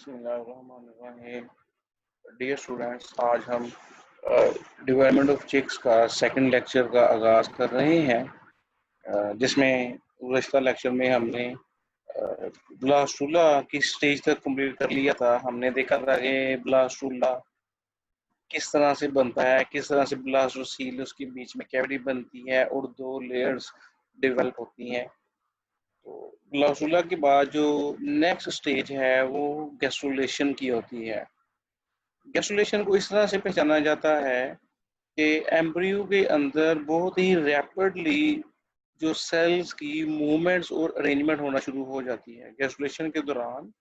बिस्मिल्लाहिर्रहमानिर्रहीम। Dear students, आज हम डेवलपमेंट ऑफ चिक्स का सेकंड लेक्चर का आगाज़ कर रहे हैं, जिसमें गुज़श्ता लेक्चर में हमने ब्लास्टुला की स्टेज तक कंप्लीट कर लिया था। हमने देखा था कि ब्लास्टुला किस तरह से बनता है, किस तरह से ब्लास्टोसील उसके बीच में कैविटी बनती है और दो लेयर्स डेवलप होती हैं। तो ब्लास्टुला के बाद जो नेक्स्ट स्टेज है वो गैस्ट्रुलेशन की होती है। गैस्ट्रुलेशन को इस तरह से पहचाना जाता है कि एम्ब्रियो के अंदर बहुत ही रैपिडली जो सेल्स की मूवमेंट्स और अरेंजमेंट होना शुरू हो जाती है। गैस्ट्रुलेशन के दौरान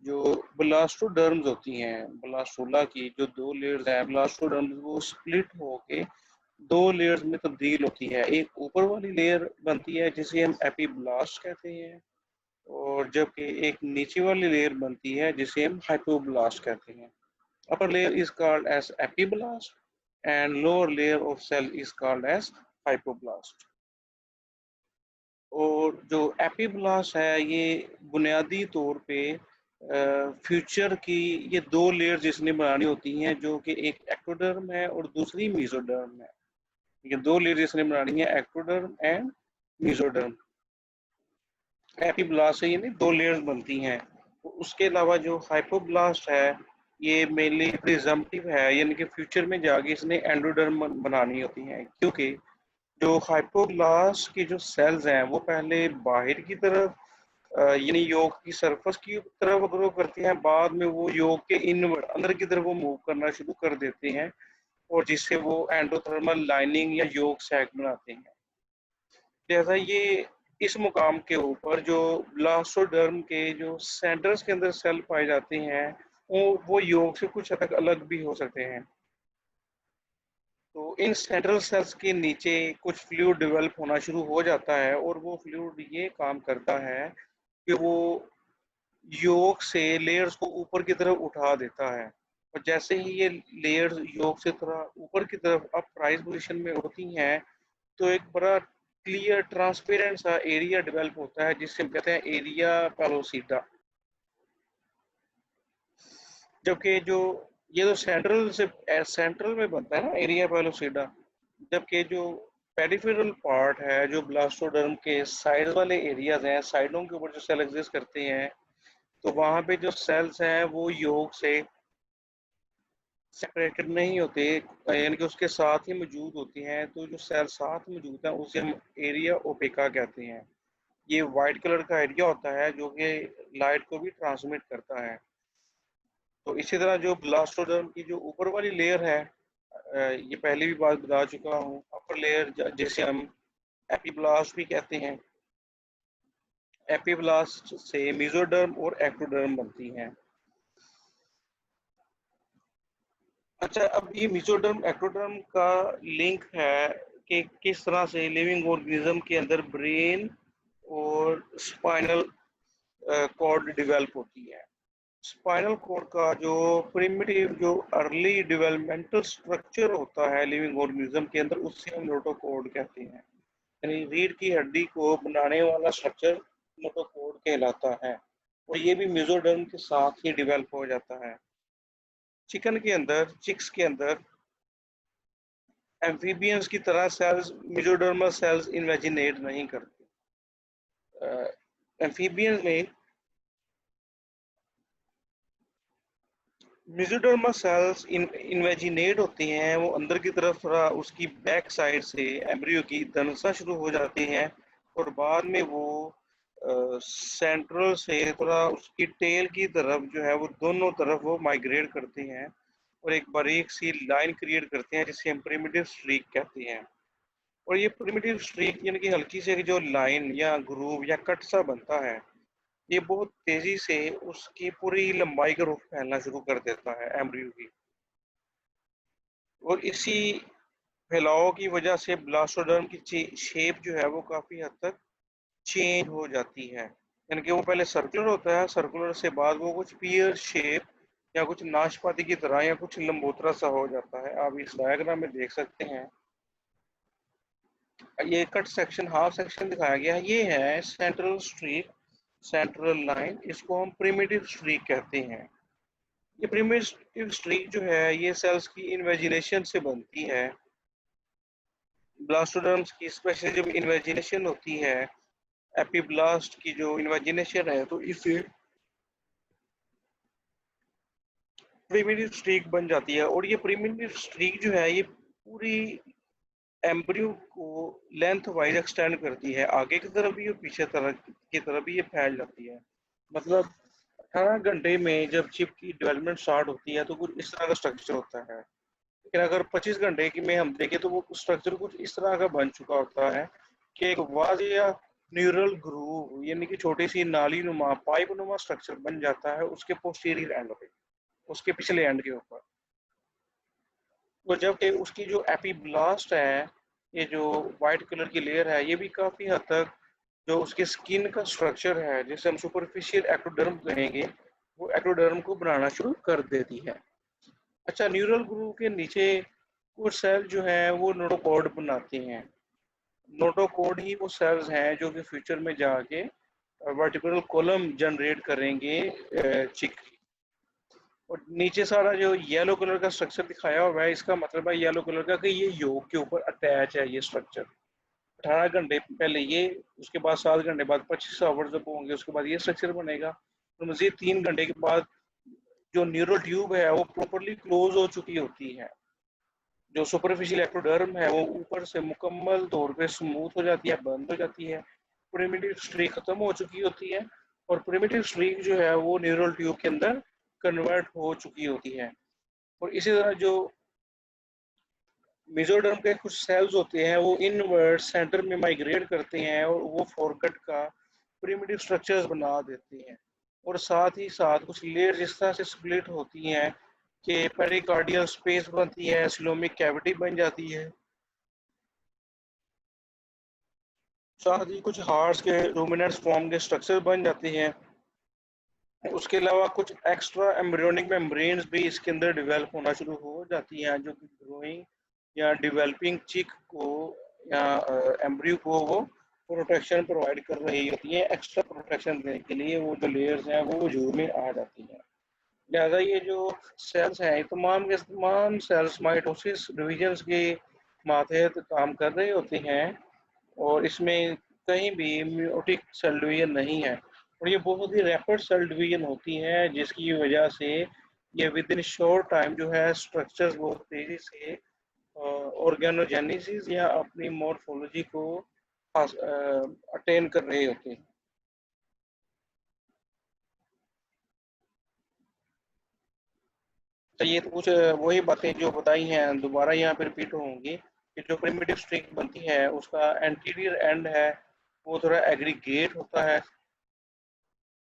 जो ब्लास्टोडर्म्स होती हैं, ब्लास्टुला की जो दो लेयर्स हैं ब्लास्टोडर्म्स, वो स्प्लिट होके दो लेयर्स में तब्दील होती है। एक ऊपर वाली लेयर बनती है जिसे हम एपीब्लास्ट कहते हैं, और जबकि एक नीचे वाली लेयर बनती है जिसे हम हाइपोब्लास्ट कहते हैं। Upper layer is called as epiblast and lower layer of cell is called as hypoblast. और जो एपीब्लास्ट है ये बुनियादी तौर पे फ्यूचर की ये दो लेयर जिसने बनानी होती हैं, जो कि एक एक्टोडर्म है और दूसरी मीजोडर्म है। ये दो लेयर जिसने बनानी है एक्टोडर्म एंड मीजोडर्म। एपीब्लास्ट से यानी दो लेयर्स बनती हैं। उसके अलावा जो हाइपोब्लास्ट है ये मेनली प्रिजम्पटिव है, यानी कि फ्यूचर में जाके इसने एंडोडर्म बनानी होती हैं, क्योंकि जो हाइपोब्लास्ट की जो सेल्स हैं वो पहले बाहर की तरफ यानी योग की सरफेस की तरफ ग्रो करती हैं, बाद में वो योग के इनवर्ड अंदर की तरफ वो मूव करना शुरू कर देते हैं, और जिससे वो एंडोथर्मल लाइनिंग या योग सैक बनाते हैं। जैसा ये इस मुकाम के ऊपर जो ब्लास्टोडर्म के जो सेंटर्स के अंदर सेल पाए जाते हैं वो योग से कुछ हद तक अलग भी हो सकते हैं। तो इन सेंट्रल सेल्स के नीचे कुछ फ्लूइड डेवलप होना शुरू हो जाता है, और वो फ्लूइड ये काम करता है कि वो योग से लेयर्स को ऊपर की तरफ उठा देता है। और जैसे ही ये लेयर्स योग से थोड़ा ऊपर की तरफ अप राइज पोजिशन में होती हैं, तो एक बड़ा क्लियर ट्रांसपेरेंट सा एरिया डेवलप होता है जिसे हम कहते हैं एरिया पेलोसिटा। जबकि जो ये तो सेंट्रल में बनता है ना एरिया पेलोसिटा, जबकि जो पेरिफेरल पार्ट है जो ब्लास्टोडर्म के साइड वाले एरियाज हैं, साइडों के ऊपर जो सेल एग्जिस्ट करते हैं, तो वहाँ पे जो सेल्स हैं वो योग से सेपरेटेड नहीं होते, यानी कि उसके साथ ही मौजूद होती हैं। तो जो सेल साथ मौजूद है उसे हम एरिया ओपेका कहते हैं। ये वाइट कलर का एरिया होता है जो कि लाइट को भी ट्रांसमिट करता है। तो इसी तरह जो ब्लास्टोडर्म की जो ऊपर वाली लेयर है, ये पहले भी बात बता चुका हूँ, अपर लेयर जिसे हम एपीब्लास्ट भी कहते हैं, एपीब्लास्ट से मेसोडर्म और एक्टोडर्म बनती हैं। अच्छा, अब ये मेसोडर्म एक्टोडर्म का लिंक है कि किस तरह से लिविंग ऑर्गेनिज्म के अंदर ब्रेन और स्पाइनल कॉर्ड डेवलप होती है। स्पाइनल कॉर्ड का जो प्रिमिटिव जो अर्ली डेवलपमेंटल स्ट्रक्चर होता है लिविंग ऑर्गेनिज्म के अंदर, उससे हम नोटोकॉर्ड कहते हैं। यानी रीढ़ की हड्डी को बनाने वाला स्ट्रक्चर नोटोकॉर्ड कहलाता है, और ये भी मेसोडर्म के साथ ही डेवलप हो जाता है। चिक्स के अंदर एम्फीबियंस की तरह सेल्स मेसोडर्मल सेल्स इन्वेजिनेट नहीं करते। एम्फीबियंस में मेसोडर्मल सेल्स इन्वेजिनेट होती हैं, वो अंदर की तरफ थोड़ा उसकी बैक साइड से एम्ब्रियो की दनसा शुरू हो जाती हैं, और बाद में वो सेंट्रल से थोड़ा उसकी टेल की तरफ जो है वो दोनों तरफ वो माइग्रेट करते हैं, और एक बारीक सी लाइन क्रिएट करते हैं जिसे हम प्रिमिटिव स्ट्रीक कहते हैं। और ये प्रिमिटिव स्ट्रीक यानी कि हल्की से जो लाइन या ग्रूव या कट सा बनता है, ये बहुत तेजी से उसकी पूरी लंबाई का रुख फैलना शुरू कर देता है एम्ब्रियो की, और इसी फैलाव की वजह से ब्लास्टोडर्म की शेप जो है वो काफी हद तक चेंज हो जाती है। यानी कि वो पहले सर्कुलर होता है, सर्कुलर से बाद वो कुछ पियर शेप या कुछ नाशपाती की तरह या कुछ लंबोतरा सा हो जाता है। आप इस डायग्राम में देख सकते हैं, ये कट सेक्शन हाफ सेक्शन दिखाया गया है, ये है सेंट्रल स्ट्रीक, सेंट्रल लाइन, इसको हम प्रिमिटिव स्ट्रीक कहते हैं। ये प्रिमिटिव स्ट्रीक जो है ये सेल्स की इन्वेजिनेशन से बनती है। ब्लास्टोडर्म्स की स्पेशली जब इन्वेजिनेशन होती है, एपिब्लास्ट की जो इन्वेजिनेशन है, तो इससे प्रिमिटिव स्ट्रीक बन जाती है। और ये प्रिमिटिव स्ट्रीक जो है ये पूरी एम्ब्रियो को लेंथ वाइज एक्सटेंड करती है, आगे की तरफ भी और पीछे तरफ की तरफ भी ये फैल जाती है। मतलब 18 घंटे में जब चिप की डेवलपमेंट स्टार्ट होती है तो कुछ इस तरह का स्ट्रक्चर होता है, लेकिन अगर 25 घंटे की में हम देखें तो वो स्ट्रक्चर कुछ इस तरह का बन चुका होता है कि एक वाजिया न्यूरल ग्रूव यानी कि छोटी सी नाली नुमा पाइप नुमा स्ट्रक्चर बन जाता है उसके पोस्टीरियर एंड पे, उसके पिछले एंड के ऊपर। तो जबकि उसकी जो एपीब्लास्ट है, ये जो वाइट कलर की लेयर है, ये भी काफ़ी हद तक जो उसके स्किन का स्ट्रक्चर है जिसे हम सुपरफिशियल एक्टोडर्म कहेंगे, वो एक्टोडर्म को बनाना शुरू कर देती है। अच्छा, न्यूरल ग्रूव के नीचे कुछ सेल जो हैं वो नोटोकॉर्ड बनाते हैं। नोटोकॉर्ड ही वो सेल्स हैं जो कि फ्यूचर में जाके वर्टिब्रल कॉलम जनरेट करेंगे चिक। और नीचे सारा जो येलो कलर का स्ट्रक्चर दिखाया हुआ है, इसका मतलब है येलो कलर का कि ये योग के ऊपर अटैच है ये स्ट्रक्चर। 18 घंटे पहले ये, उसके बाद 7 घंटे बाद 25 आवर्स जब होंगे उसके बाद ये स्ट्रक्चर बनेगा। और मजीद 3 घंटे के बाद जो न्यूरल ट्यूब है वो प्रॉपरली क्लोज हो चुकी होती है। जो सुपरफिशियल एक्टोडर्म है वो ऊपर से मुकम्मल तौर पे स्मूथ हो जाती है, बंद हो जाती है, प्रिमिटिव स्ट्रीक खत्म हो चुकी होती है और प्रिमिटिव स्ट्रीक जो है वो न्यूरल ट्यूब के अंदर कन्वर्ट हो चुकी होती है। और इसी तरह जो मेसोडर्म के कुछ सेल्स होते हैं वो इनवर्ड सेंटर में माइग्रेट करते हैं और वो फोरकट का प्रिमिटिव स्ट्रक्चर्स बना देते हैं। और साथ ही साथ कुछ लेयर्स इस तरह से स्प्लिट होती हैं कि पेरिकार्डियल स्पेस बनती है, सिलोमिक कैविटी बन जाती है। साथ ही कुछ हार्ट्स के रूमिनेंट्स फॉर्म के स्ट्रक्चर बन जाते हैं। उसके अलावा कुछ एक्स्ट्रा एम्ब्रियोनिक मेम्ब्रेन्स भी इसके अंदर डेवलप होना शुरू हो जाती हैं जो कि ग्रोइंग या डेवलपिंग चिक को या एम्ब्रियो को वो प्रोटेक्शन प्रोवाइड कर रही होती है। एक्स्ट्रा प्रोटेक्शन देने के लिए वो जो लेयर्स हैं वो वजूद में आ जाती हैं। लिहाजा ये जो सेल्स हैं तमाम के तमाम सेल्स माइटोसिस डिविजन्स के मातहत काम कर रहे होते हैं और इसमें कहीं भी म्यूटिक सेल डिवीजन नहीं है। और ये बहुत ही रैपिड सेल डिवीजन होती है जिसकी वजह से ये विद इन शॉर्ट टाइम जो है स्ट्रक्चर्स बहुत तेज़ी से ऑर्गेनोजेनेसिस या अपनी मॉर्फोलॉजी को अटेन कर रहे होते हैं। तो ये तो कुछ वही बातें जो बताई हैं दोबारा यहाँ पे रिपीट होंगी कि जो प्रिमिटिव स्ट्रिंग बनती है उसका एंटीरियर एंड है वो थोड़ा एग्रीगेट होता है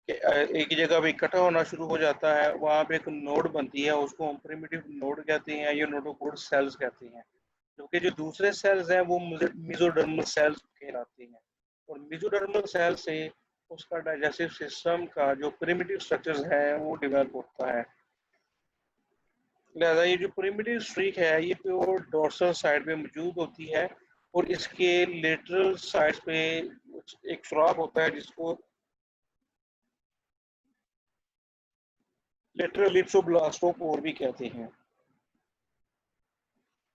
कि एक ही जगह पे इकट्ठा होना शुरू हो जाता है, वहाँ पे एक नोड बनती है उसको हम प्रिमिटिव नोड कहते हैं या नोडोकोड सेल्स कहते हैं। जबकि जो दूसरे सेल्स हैं वो मेसोडर्मल सेल्स कहलाते हैं। और मेसोडर्मल सेल से उसका डाइजेस्टिव सिस्टम का जो प्रिमिटिव स्ट्रक्चर्स है वो डेवलप होता है। लिहाजा ये जो प्रिमिटिव स्ट्रीक है ये प्योर डोर्सल साइड पे मौजूद होती है और इसके लेटरल साइड पे एक सुराख होता है जिसको लेटरल इप्सोब्लास्टोपोर भी कहते हैं।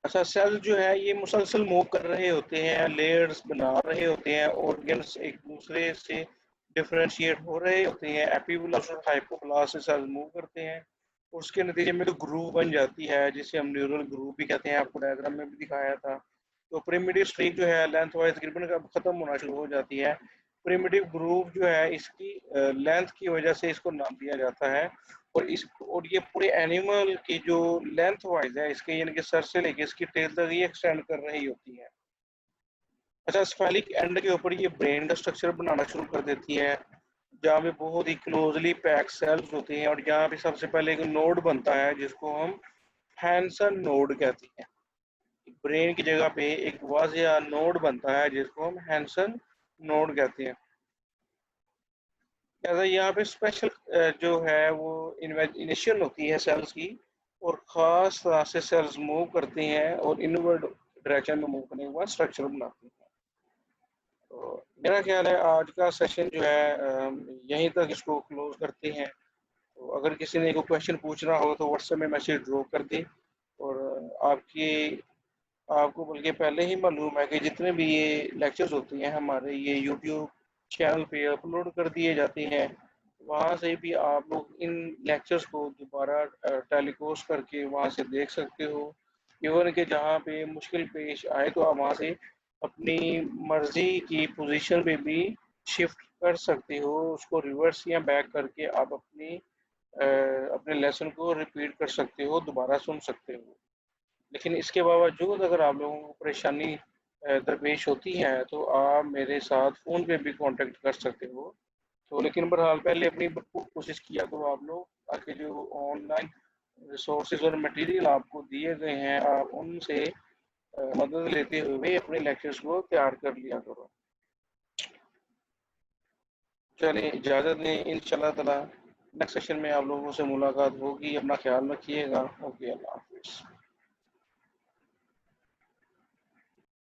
अच्छा, सेल जो है ये मुसलसल मूव कर रहे होते हैं, लेयर्स बना रहे होते हैं, ऑर्गन्स एक दूसरे से डिफरेंशिएट हो रहे होते हैं, एपीबुलस और हाइपोबुलस से सेल मूव करते हैं। उसके नतीजे में तो ग्रूव बन जाती है जिसे हम न्यूरल ग्रूव भी कहते हैं, आपको डायग्राम में भी दिखाया था। तो प्रिमिटिव स्ट्रीक जो है लेंथ वाइज तकरीबन का खत्म होना शुरू हो जाती है। प्रिमिटिव ग्रूव जो है इसकी लेंथ की वजह से इसको नाम दिया जाता है। और ये पूरे एनिमल की जो लेंथ वाइज है इसके यानी कि सर से लेके इसकी टेल तक ये एक्सटेंड कर रही होती है। अच्छा, स्फेलिक एंड के ऊपर ये ब्रेन का स्ट्रक्चर बनाना शुरू कर देती है जहाँ पे बहुत ही क्लोजली पैक सेल्स होते हैं और यहाँ पे सबसे पहले एक नोड बनता है जिसको हम हैंसन नोड कहते हैं। ब्रेन की जगह पे एक वाजिया नोड बनता है जिसको हम हैंसन नोड कहते हैं। ऐसा यहाँ पे स्पेशल जो है वो इनिशियल होती है सेल्स की और ख़ास तरह से सेल्स मूव करते हैं और इनवर्ड डायरेक्शन में मूव करने के बाद स्ट्रक्चर बनाते हैं। तो मेरा ख्याल है आज का सेशन जो है यहीं तक इसको क्लोज करते हैं। तो अगर किसी ने कोई क्वेश्चन पूछना हो तो व्हाट्सएप में मैसेज ड्रॉप कर दे। और आपको बल्कि पहले ही मालूम है कि जितने भी ये लेक्चर्स होते हैं हमारे, ये यूट्यूब चैनल पे अपलोड कर दिए जाते हैं। वहाँ से भी आप लोग इन लेक्चर्स को दोबारा टेलीकास्ट करके वहाँ से देख सकते हो। इवन कि जहाँ पे मुश्किल पेश आए तो आप वहाँ से अपनी मर्जी की पोजीशन पे भी शिफ्ट कर सकते हो, उसको रिवर्स या बैक करके आप अपने लेसन को रिपीट कर सकते हो, दोबारा सुन सकते हो। लेकिन इसके बावजूद अगर आप लोगों को परेशानी दरपेश होती है तो आप मेरे साथ फ़ोन पे भी कांटेक्ट कर सकते हो। तो लेकिन बहरहाल पहले अपनी भरपूर कोशिश किया करो आप लोग, ताकि जो ऑनलाइन रिसोर्सेज और मटेरियल आपको दिए गए हैं आप उनसे मदद लेते हुए अपने लेक्चर्स को तैयार कर लिया करो। चलिए इजाज़त दें, इंशाल्लाह ताला नेक्स्ट सेशन में आप लोगों से मुलाकात होगी। अपना ख्याल रखिएगा। ओके, अल्लाह हाफ़िज़।